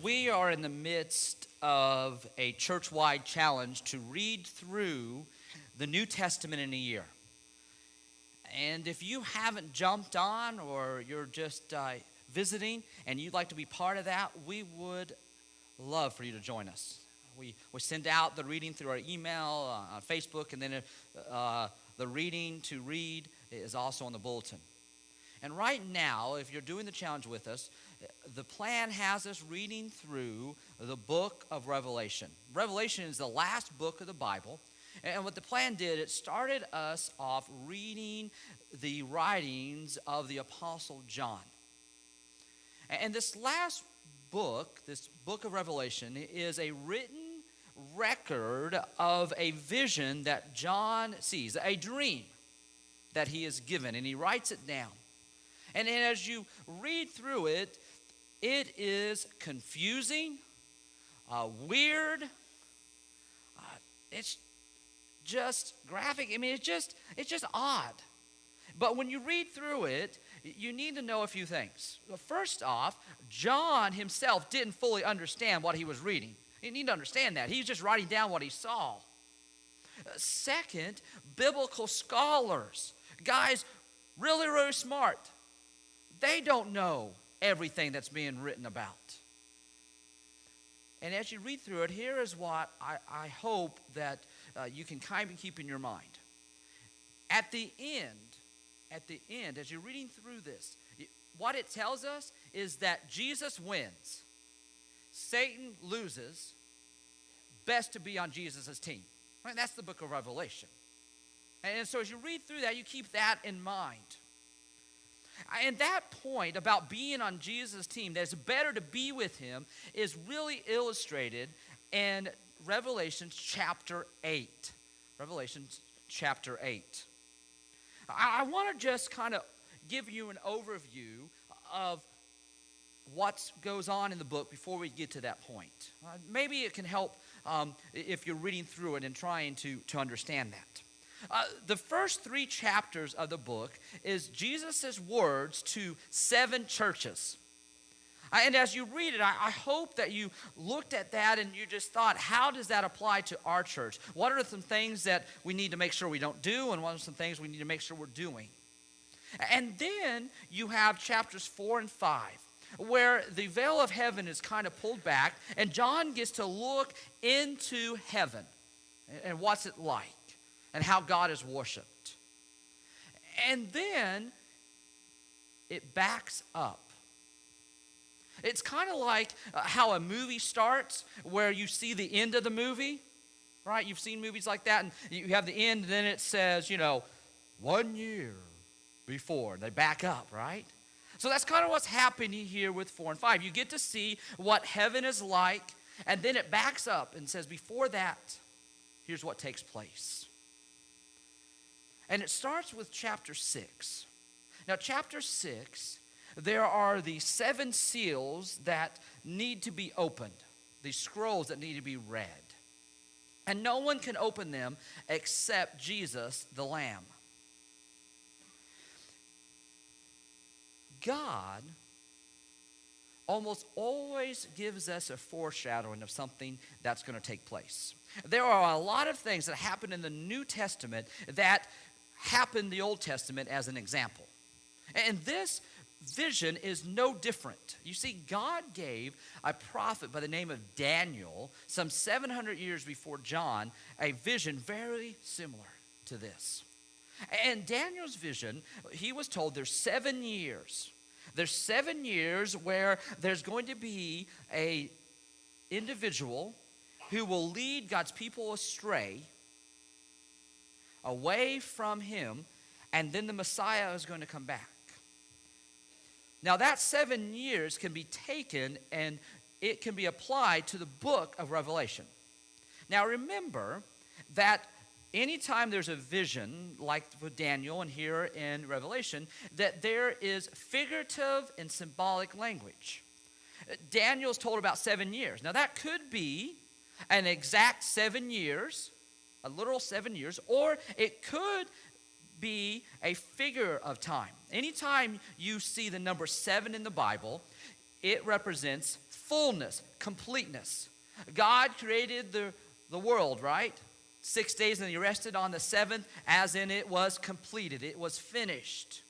We are in the midst of a church-wide challenge to read through the New Testament in a year. And if you haven't jumped on or you're just visiting and you'd like to be part of that, we would love for you to join us. We send out the reading through our email, on Facebook, and then the reading to read is also on the bulletin. And right now, if you're doing the challenge with us, the plan has us reading through the book of Revelation. Revelation is the last book of the Bible. And what the plan did, it started us off reading the writings of the Apostle John. And this last book, this book of Revelation, is a written record of a vision that John sees, a dream that he is given, and he writes it down. And as you read through it, it is confusing, weird. It's just graphic. I mean, it's just odd. But when you read through it, you need to know a few things. First off, John himself didn't fully understand what he was reading. You need to understand that. He was just writing down what he saw. Second, biblical scholars, guys really, really smart, they don't know everything that's being written about. And as you read through it, here is what I hope that you can kind of keep in your mind. At the end, as you're reading through this, what it tells us is that Jesus wins. Satan loses. Best to be on Jesus' team. Right? That's the book of Revelation. And so as you read through that, you keep that in mind. And that point about being on Jesus' team, that it's better to be with him, is really illustrated in Revelation chapter 8. Revelation chapter 8. I want to just kind of give you an overview of what goes on in the book before we get to that point. Maybe it can help if you're reading through it and trying to understand that. The first 3 chapters of the book is Jesus' words to 7 churches. And as you read it, I hope that you looked at that and you just thought, how does that apply to our church? What are some things that we need to make sure we don't do, and what are some things we need to make sure we're doing? And then you have chapters 4 and 5, where the veil of heaven is kind of pulled back, and John gets to look into heaven and what's it like, and how God is worshipped. And then it backs up. It's kind of like how a movie starts, where you see the end of the movie, right? You've seen movies like that, and you have the end, and then it says, 1 year before. They back up, right? So that's kind of what's happening here with 4 and 5. You get to see what heaven is like, and then it backs up and says, before that, here's what takes place. And it starts with chapter 6. Now, chapter 6, there are the 7 seals that need to be opened, these scrolls that need to be read. And no one can open them except Jesus, the Lamb. God almost always gives us a foreshadowing of something that's going to take place. There are a lot of things that happen in the New Testament that happened in the Old Testament as an example. And this vision is no different. You see, God gave a prophet by the name of Daniel, some 700 years before John, a vision very similar to this. And Daniel's vision, he was told there's 7 years. There's 7 years where there's going to be an individual who will lead God's people astray, away from him, and then the Messiah is going to come back. Now that 7 years can be taken and it can be applied to the book of Revelation. Now remember that anytime there's a vision, like with Daniel and here in Revelation, that there is figurative and symbolic language. Daniel's told about 7 years. Now that could be an exact 7 years, a literal 7 years, or it could be a figure of time. Anytime you see the number 7 in the Bible, It represents fullness, completeness. God created the world, right? 6 days, and he rested on the seventh, as in it was completed. It was finished.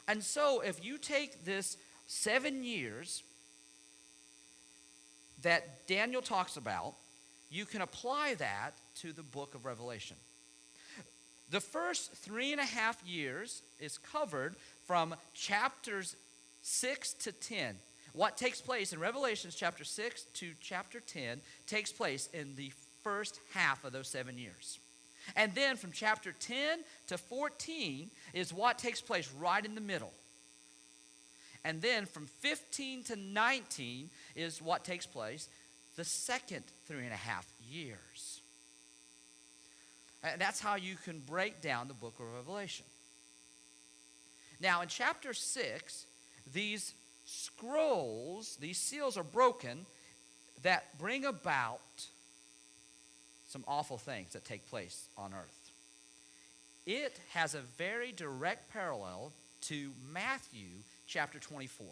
And so if you take this 7 years that Daniel talks about, you can apply that to the book of Revelation. The first 3.5 years is covered from chapters 6 to 10. What takes place in Revelation chapter 6 to chapter 10 takes place in the first half of those 7 years. And then from chapter 10 to 14 is what takes place right in the middle. And then from 15 to 19 is what takes place the second 3.5 years. And that's how you can break down the book of Revelation. Now in chapter 6, these scrolls, these seals are broken that bring about some awful things that take place on earth. It has a very direct parallel to Matthew chapter 24.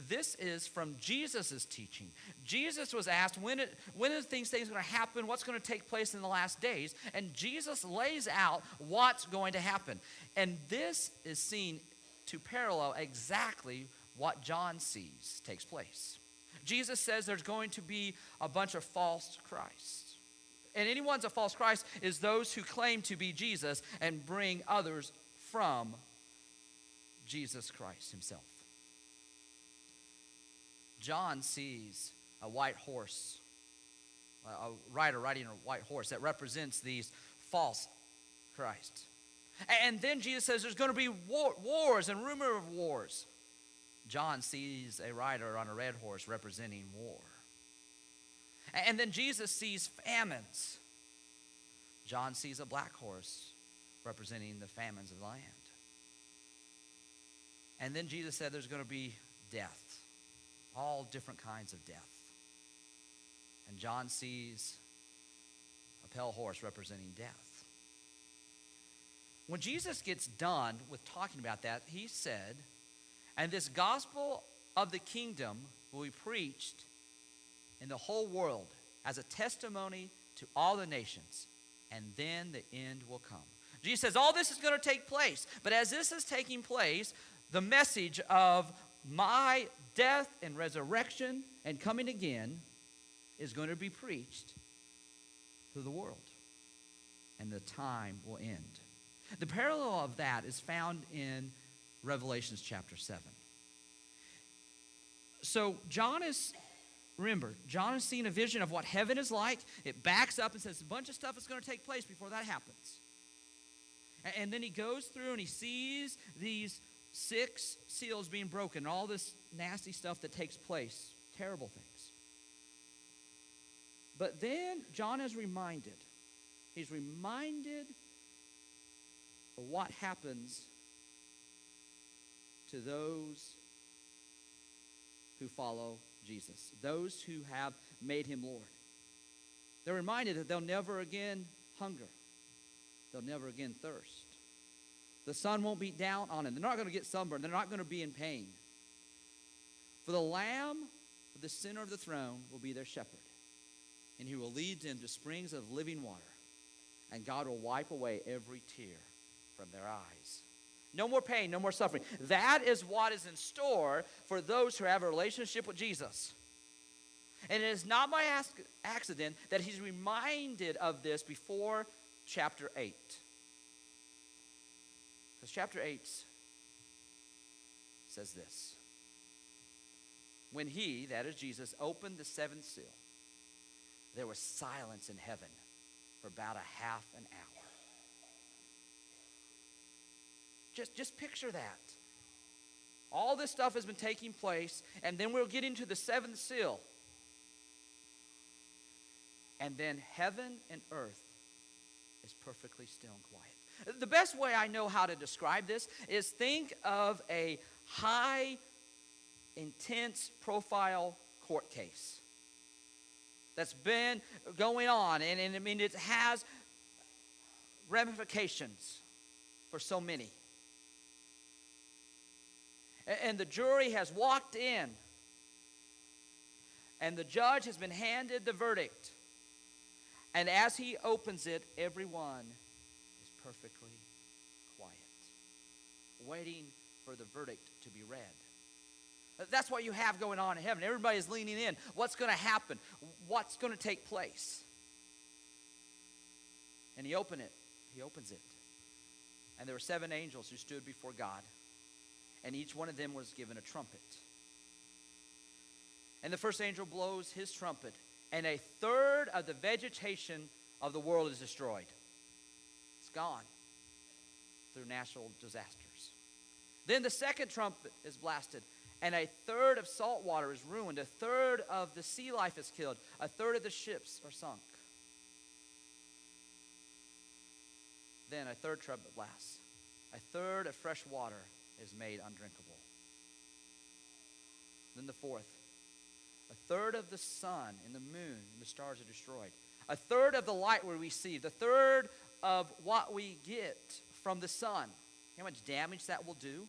This is from Jesus' teaching. Jesus was asked, when are things going to happen? What's going to take place in the last days? And Jesus lays out what's going to happen. And this is seen to parallel exactly what John sees takes place. Jesus says there's going to be a bunch of false Christs. And anyone's a false Christ is those who claim to be Jesus and bring others from Jesus Christ himself. John sees a white horse, a rider riding a white horse that represents these false Christs. And then Jesus says there's going to be wars and rumor of wars. John sees a rider on a red horse representing war. And then Jesus sees famines. John sees a black horse representing the famines of the land. And then Jesus said there's going to be death, all different kinds of death. And John sees a pale horse representing death. When Jesus gets done with talking about that, he said, and this gospel of the kingdom will be preached in the whole world as a testimony to all the nations, and then the end will come. Jesus says all this is going to take place, but as this is taking place, the message of my death and resurrection and coming again is going to be preached to the world, and the time will end. The parallel of that is found in Revelation chapter 7. So John is seeing a vision of what heaven is like. It backs up and says a bunch of stuff is going to take place before that happens. And then he goes through and he sees these 6 seals being broken, all this nasty stuff that takes place, terrible things. But then John is reminded. He's reminded of what happens to those who follow Jesus, those who have made him Lord. They're reminded that they'll never again hunger. They'll never again thirst. The sun won't beat down on them. They're not going to get sunburned. They're not going to be in pain. For the Lamb of the center of the throne will be their shepherd, and he will lead them to springs of living water, and God will wipe away every tear from their eyes. No more pain, no more suffering. That is what is in store for those who have a relationship with Jesus. And it is not by accident that he's reminded of this before chapter 8. Because chapter 8 says this. When he, that is Jesus, opened the 7th seal, there was silence in heaven for about a half an hour. Just picture that. All this stuff has been taking place, and then we'll get into the 7th seal. And then heaven and earth is perfectly still and quiet. The best way I know how to describe this is think of a high, intense profile court case that's been going on, and I mean it has ramifications for so many. And the jury has walked in, and the judge has been handed the verdict. And as he opens it, everyone is perfectly quiet, waiting for the verdict to be read. That's what you have going on in heaven. Everybody's leaning in. What's going to happen? What's going to take place? And he opens it. And there were 7 angels who stood before God, and each one of them was given a trumpet. And the first angel blows his trumpet, and a third of the vegetation of the world is destroyed. It's gone through natural disasters. Then the second trumpet is blasted, and a third of salt water is ruined. A third of the sea life is killed. A third of the ships are sunk. Then a third trumpet blasts. A third of fresh water is made undrinkable. Then the fourth. A third of the sun and the moon and the stars are destroyed. A third of the light we receive. The third of what we get from the sun. How much damage that will do?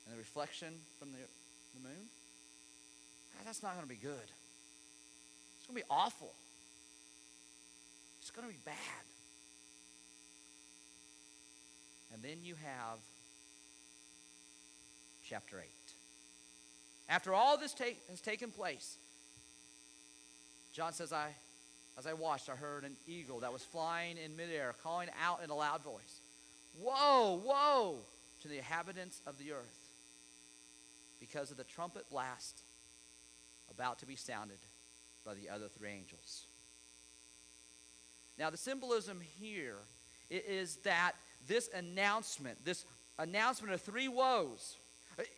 And the reflection from the moon? That's not going to be good. It's going to be awful. It's going to be bad. And then you have chapter 8. After all this has taken place, John says, as I watched, I heard an eagle that was flying in midair, calling out in a loud voice, "Woe, woe to the inhabitants of the earth, because of the trumpet blast about to be sounded by the other 3 angels." Now, the symbolism here is that this announcement of 3 woes,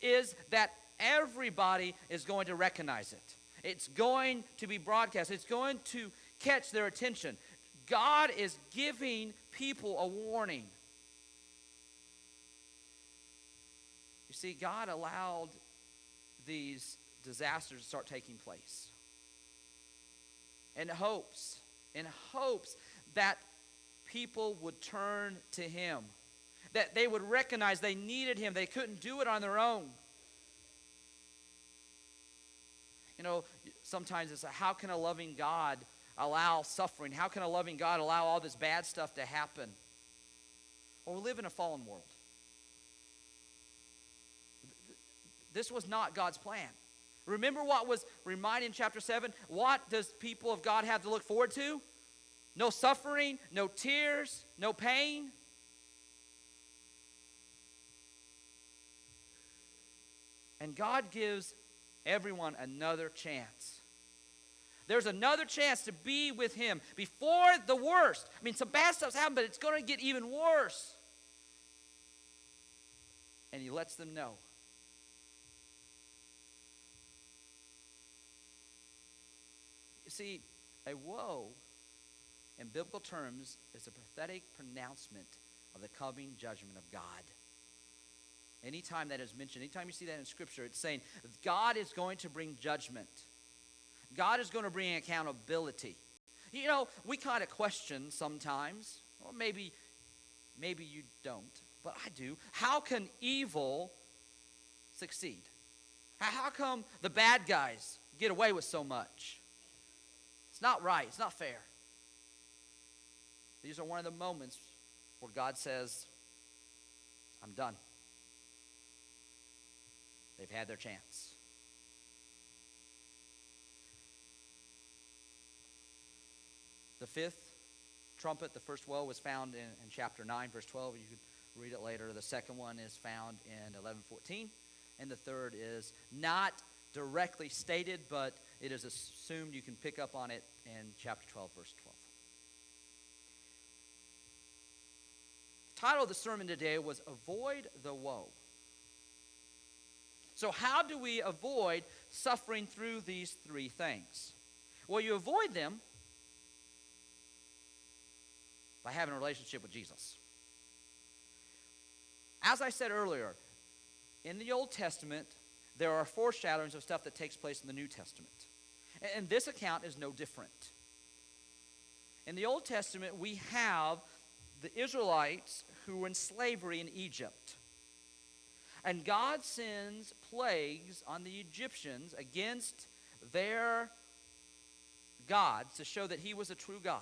is that everybody is going to recognize it. It's going to be broadcast. It's going to catch their attention. God is giving people a warning. You see, God allowed these disasters to start taking place in hopes that people would turn to him, that they would recognize they needed him. They couldn't do it on their own. You know, sometimes it's how can a loving God allow suffering? How can a loving God allow all this bad stuff to happen? Well, we live in a fallen world. This was not God's plan. Remember what was reminded in chapter 7? What does people of God have to look forward to? No suffering, no tears, no pain. And God gives everyone another chance. There's another chance to be with him before the worst. I mean, some bad stuff's happened, but it's going to get even worse. And he lets them know. You see, a woe, in biblical terms, is a prophetic pronouncement of the coming judgment of God. Anytime that is mentioned, anytime you see that in Scripture, it's saying God is going to bring judgment. God is going to bring accountability. You know, we kind of question sometimes, or maybe you don't, but I do. How can evil succeed? How come the bad guys get away with so much? It's not right. It's not fair. These are one of the moments where God says, I'm done. They've had their chance. The 5th trumpet, the first woe, was found in chapter 9, verse 12. You could read it later. The second one is found in 11:14. And the third is not directly stated, but it is assumed you can pick up on it in chapter 12, verse 12. The title of the sermon today was Avoid the Woe. So how do we avoid suffering through these 3 things? Well, you avoid them by having a relationship with Jesus. As I said earlier, in the Old Testament, there are foreshadowings of stuff that takes place in the New Testament. And this account is no different. In the Old Testament, we have the Israelites who were in slavery in Egypt. And God sends plagues on the Egyptians against their gods to show that he was a true God.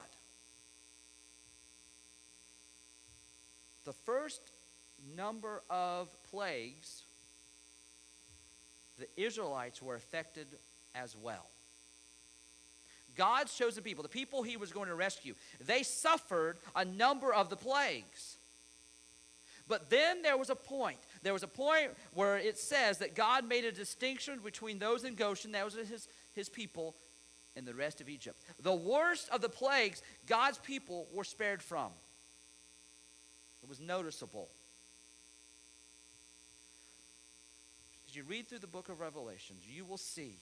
The first number of plagues, the Israelites were affected as well. God's chosen people, the people he was going to rescue, they suffered a number of the plagues. But then there was a point. There was a point where it says that God made a distinction between those in Goshen, that was his people, and the rest of Egypt. The worst of the plagues, God's people were spared from. It was noticeable. As you read through the book of Revelation, you will see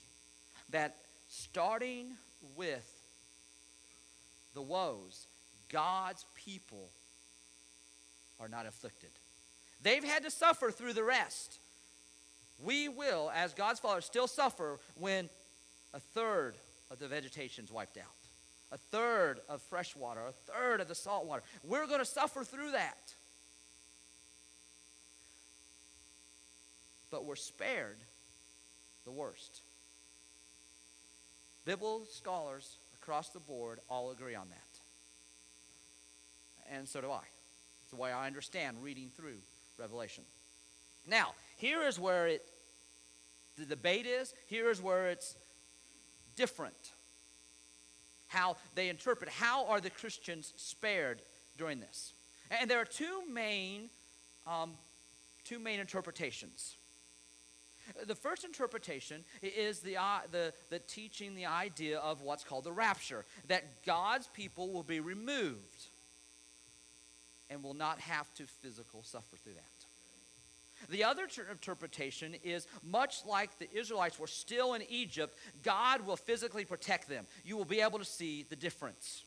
that starting with the woes, God's people are not afflicted. They've had to suffer through the rest. We will, as God's followers, still suffer when a third of the vegetation is wiped out, a third of fresh water, a third of the salt water. We're going to suffer through that. But we're spared the worst. Biblical scholars across the board all agree on that. And so do I. It's the way I understand reading through Revelation. Now, here is where the debate is. Here is where it's different. How they interpret, how are the Christians spared during this? And there are two main interpretations. The first interpretation is the teaching, the idea of what's called the rapture, that God's people will be removed and will not have to physically suffer through that. The other interpretation is, much like the Israelites were still in Egypt, God will physically protect them. You will be able to see the difference.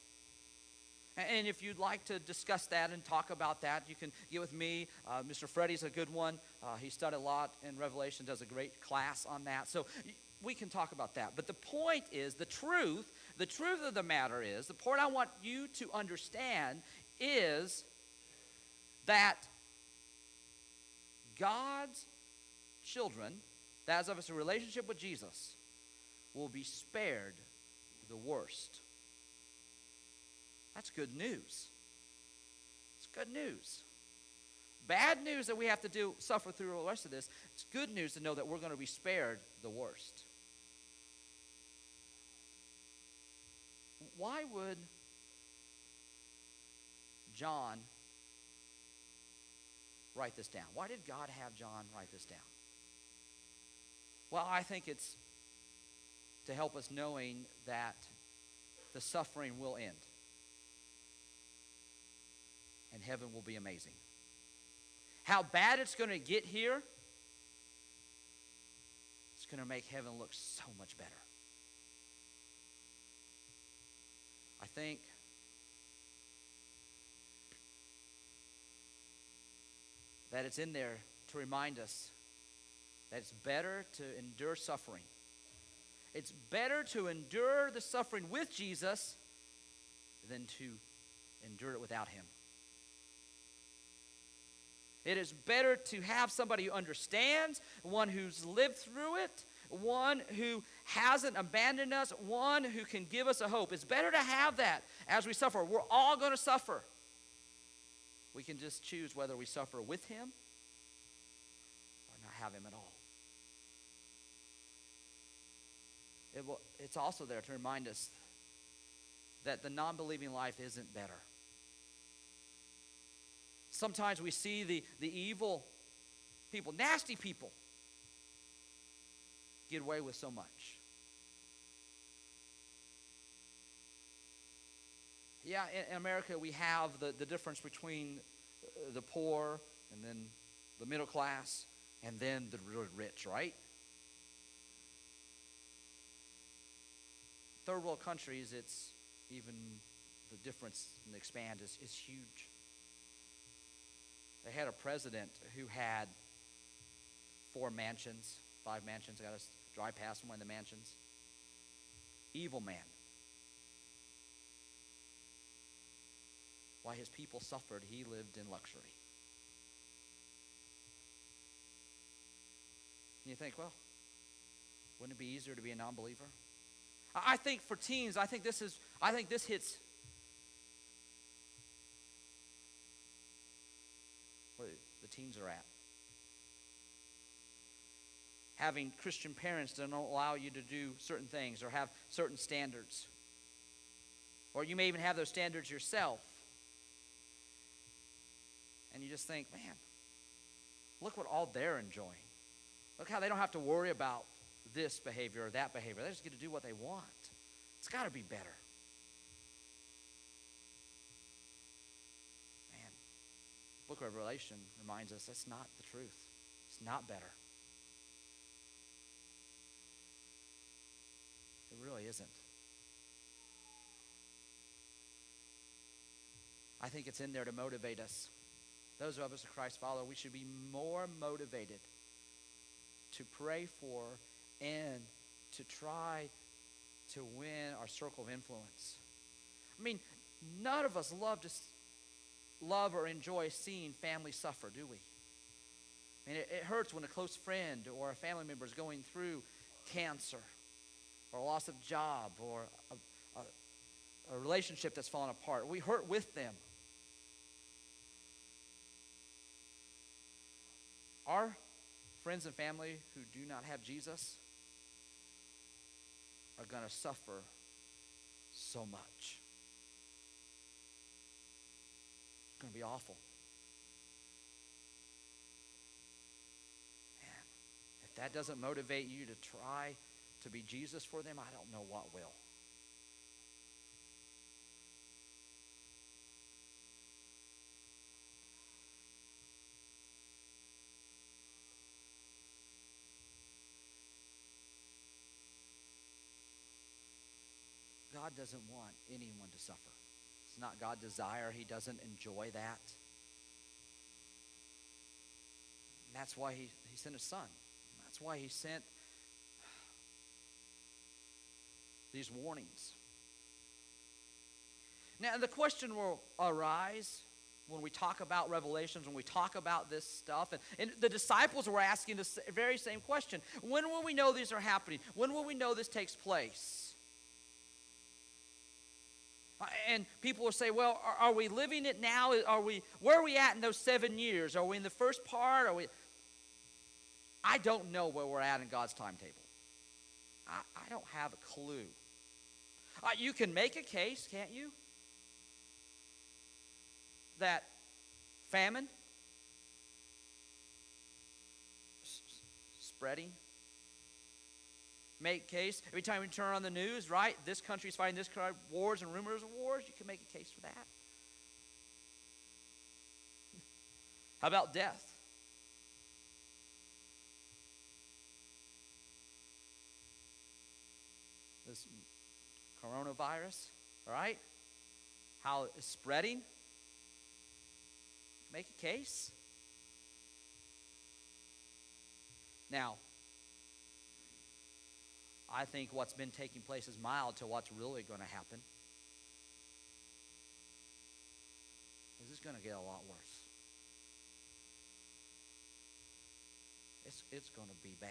And if you'd like to discuss that and talk about that, you can get with me. Mr. Freddie's a good one. He studied a lot in Revelation, does a great class on that. So we can talk about that. But the point is, the truth of the matter is, the point I want you to understand is that God's children, those of us in a relationship with Jesus, will be spared the worst. That's good news. It's good news. Bad news that we have to suffer through the rest of this. It's good news to know that we're going to be spared the worst. Why would John write this down? Why did God have John write this down? Well, I think it's to help us knowing that the suffering will end. And heaven will be amazing. How bad it's going to get here, it's going to make heaven look so much better. I think that it's in there to remind us that it's better to endure suffering. It's better to endure the suffering with Jesus than to endure it without him. It is better to have somebody who understands, one who's lived through it, one who hasn't abandoned us, one who can give us a hope. It's better to have that as we suffer. We're all going to suffer. We can just choose whether we suffer with him or not have him at all. It's also there to remind us that the non-believing life isn't better. Sometimes we see the evil people, nasty people, get away with so much. Yeah, in America we have the difference between the poor and then the middle class and then the really rich, right? Third world countries, it's even the difference and the expand is huge. They had a president who had 4 mansions, 5 mansions. I got to drive past one of the mansions. Evil man. While his people suffered, he lived in luxury. you think, well, wouldn't it be easier to be a non-believer? I think for teens, I think this hits where the teens are at. Having Christian parents that don't allow you to do certain things or have certain standards. Or you may even have those standards yourself. And you just think, man, look what all they're enjoying. Look how they don't have to worry about this behavior or that behavior. They just get to do what they want. It's got to be better. Man, the book of Revelation reminds us that's not the truth. It's not better. It really isn't. I think it's in there to motivate us. Those of us who Christ follow, we should be more motivated to pray for and to try to win our circle of influence. I mean, none of us love or enjoy seeing families suffer, do we? I mean, it hurts when a close friend or a family member is going through cancer or a loss of job or a relationship that's fallen apart. We hurt with them. Our friends and family who do not have Jesus are going to suffer so much. It's going to be awful. Man, if that doesn't motivate you to try to be Jesus for them, I don't know what will. God doesn't want anyone to suffer. It's not God's desire. He doesn't enjoy that. And that's why he sent his son. That's why he sent these warnings. Now, the question will arise when we talk about Revelations, when we talk about this stuff. And the disciples were asking the very same question. When will we know these are happening? When will we know this takes place? And people will say, well, are we living it now? Where are we at in those 7 years? Are we in the first part? I don't know where we're at in God's timetable. I don't have a clue. You can make a case, can't you? That famine, spreading. Make case. Every time you turn on the news, right? This country's fighting this country, wars and rumors of wars. You can make a case for that. How about death? This coronavirus, all right? How it's spreading. Make a case. Now, I think what's been taking place is mild to what's really going to happen. This is going to get a lot worse. It's going to be bad.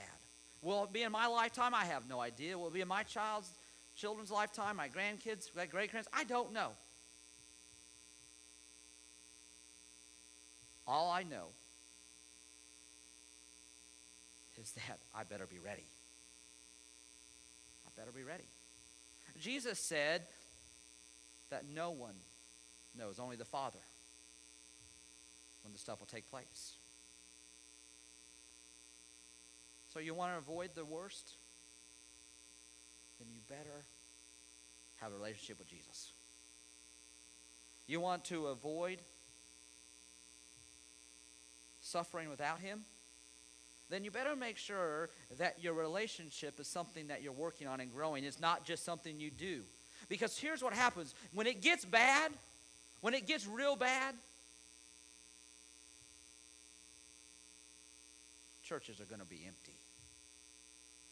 Will it be in my lifetime? I have no idea. Will it be in my children's lifetime, my grandkids, my great-grandkids? I don't know. All I know is that I better be ready. Better be ready. Jesus said that no one knows, only the Father, when the stuff will take place. So you want to avoid the worst? Then you better have a relationship with Jesus. You want to avoid suffering without him? Then you better make sure that your relationship is something that you're working on and growing. It's not just something you do. Because here's what happens. When it gets bad, when it gets real bad, churches are going to be empty.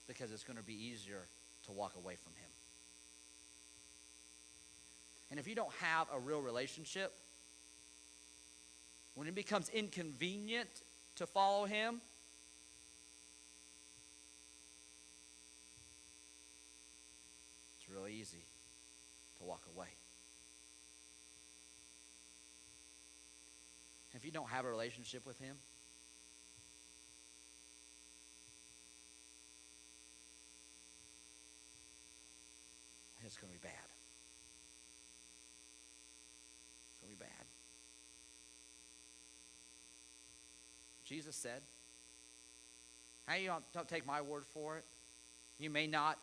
Because it's going to be easier to walk away from him. And if you don't have a real relationship, when it becomes inconvenient to follow him, really easy to walk away. If you don't have a relationship with him, it's going to be bad. It's going to be bad. Jesus said, hey, you don't take my word for it. You may not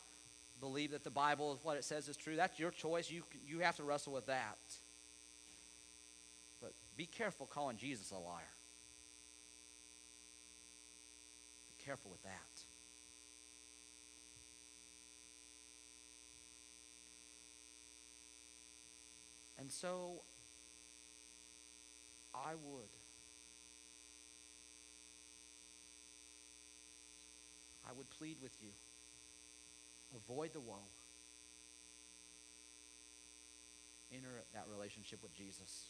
believe that the Bible is what it says is true. That's your choice. You have to wrestle with that. But be careful calling Jesus a liar. Be careful with that. And so, I would plead with you. Avoid the woe. Enter that relationship with Jesus.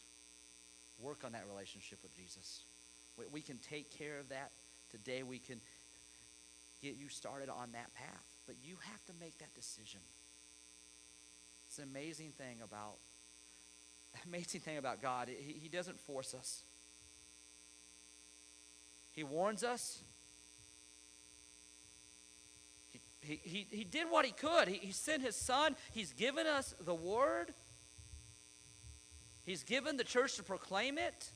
Work on that relationship with Jesus. We can take care of that today. We can get you started on that path. But you have to make that decision. It's an amazing thing about God. He doesn't force us. He warns us. He did what he could. He sent his son. He's given us the word. He's given the church to proclaim it.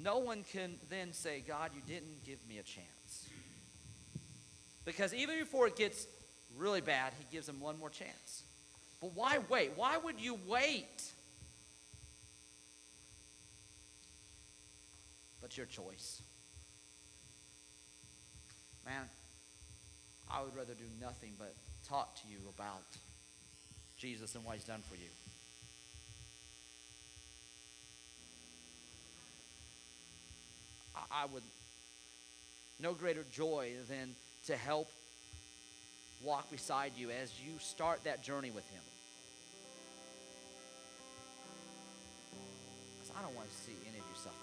No one can then say, God, you didn't give me a chance. Because even before it gets really bad, he gives them one more chance. But why wait? Why would you wait? But your choice. Man, I would rather do nothing but talk to you about Jesus and what he's done for you. I would, no greater joy than to help walk beside you as you start that journey with him. Because I don't want to see any of you suffer.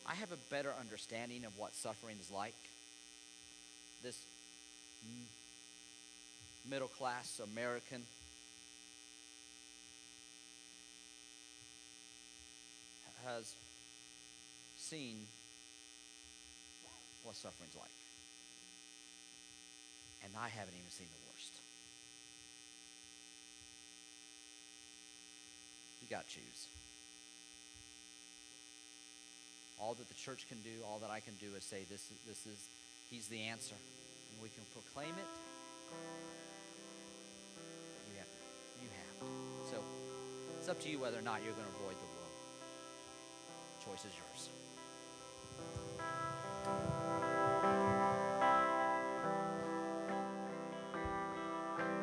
I have a better understanding of what suffering is like. This middle-class American has seen what suffering's like. And I haven't even seen the worst. You got to choose. All that the church can do, all that I can do is say, he's the answer. And we can proclaim it. You have to. So it's up to you whether or not you're going to avoid the woe. The choice is yours.